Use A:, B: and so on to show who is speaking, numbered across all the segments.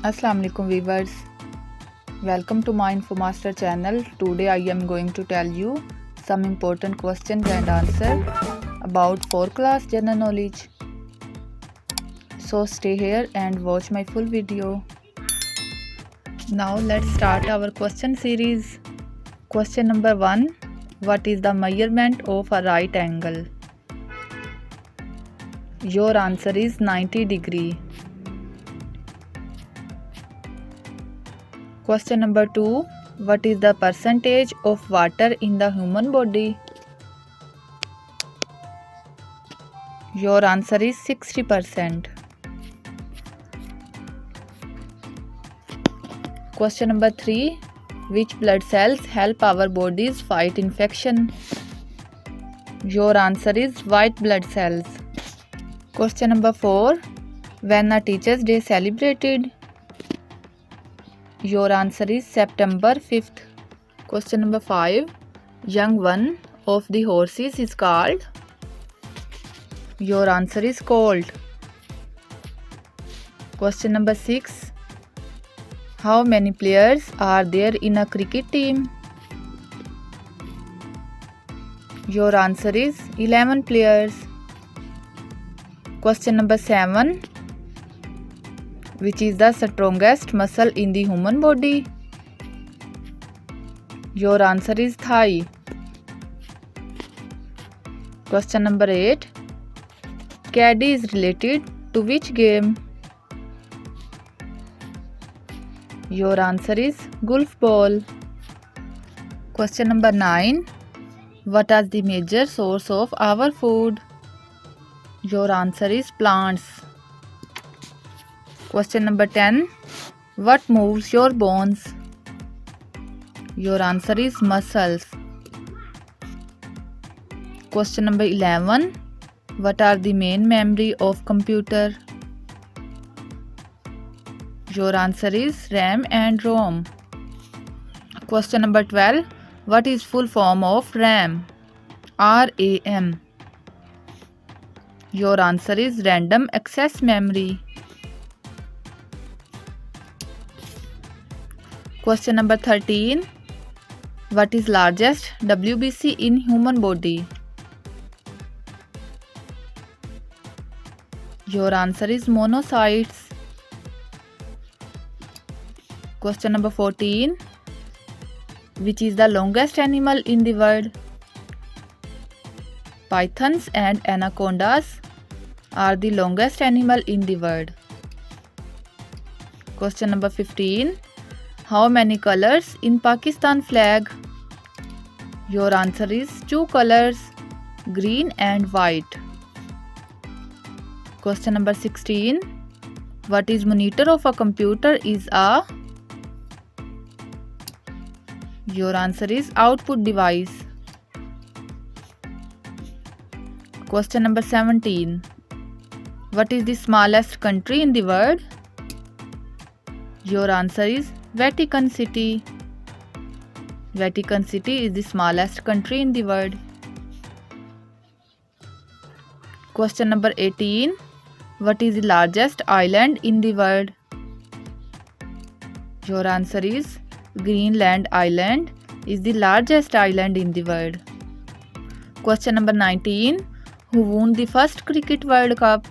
A: Assalamu alaikum viewers. Welcome to Myinfomaster channel. Today I am going to tell you some important questions and answers about 4th class general knowledge. So stay here and watch my full video. Now let's start our question series. Question number 1. What is the measurement of a right angle? Your answer is 90 degree. Question number 2. What is the percentage of water in the human body? Your answer is 60%. Question number 3. Which blood cells help our bodies fight infection? Your answer is white blood cells. Question number 4. When are Teachers' Day celebrated? Your answer is September 5th. Question number 5. Young one of the horses is called? Your answer is colt. Question number 6. How many players are there in a cricket team? Your answer is 11 players. Question number 7. Which is the strongest muscle in the human body? Your answer is thigh. Question number 8. Caddie is related to which game? Your answer is golf ball. Question number 9. What is the major source of our food? Your answer is plants. Question number 10. What moves your bones? Your answer is muscles. Question number 11. What are the main memory of computer? Your answer is RAM and ROM. Question number 12. What is full form of RAM? RAM. Your answer is random access memory. Question number 13. What is largest W.B.C in human body? Your answer is monocytes. Question number 14. Which is the longest animal in the world? Pythons and anacondas are the longest animal in the world. Question number 15. How many colors in Pakistan flag? Your answer is 2 colors, green and white. Question number 16. What is monitor of a computer is a? Your answer is output device. Question number 17. What is the smallest country in the world? Your answer is Vatican City. Vatican City is the smallest country in the world. Question number 18. What is the largest island in the world? Your answer is Greenland Island is the largest island in the world. Question number 19. Who won the first Cricket World Cup?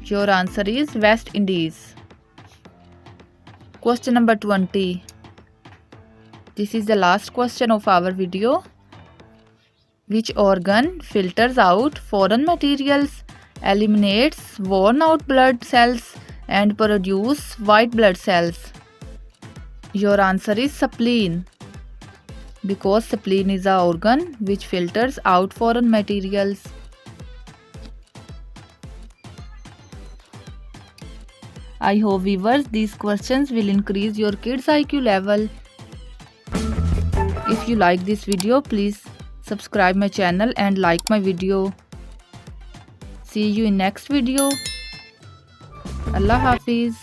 A: Your answer is West Indies. Question number 20. This is the last question of our video. Which organ filters out foreign materials, eliminates worn out blood cells and produce white blood cells? Your answer is spleen. Because spleen is an organ which filters out foreign materials. I hope viewers these questions will increase your kids IQ level. If you like this video, please subscribe my channel and like my video. See you in next video. Allah Hafiz.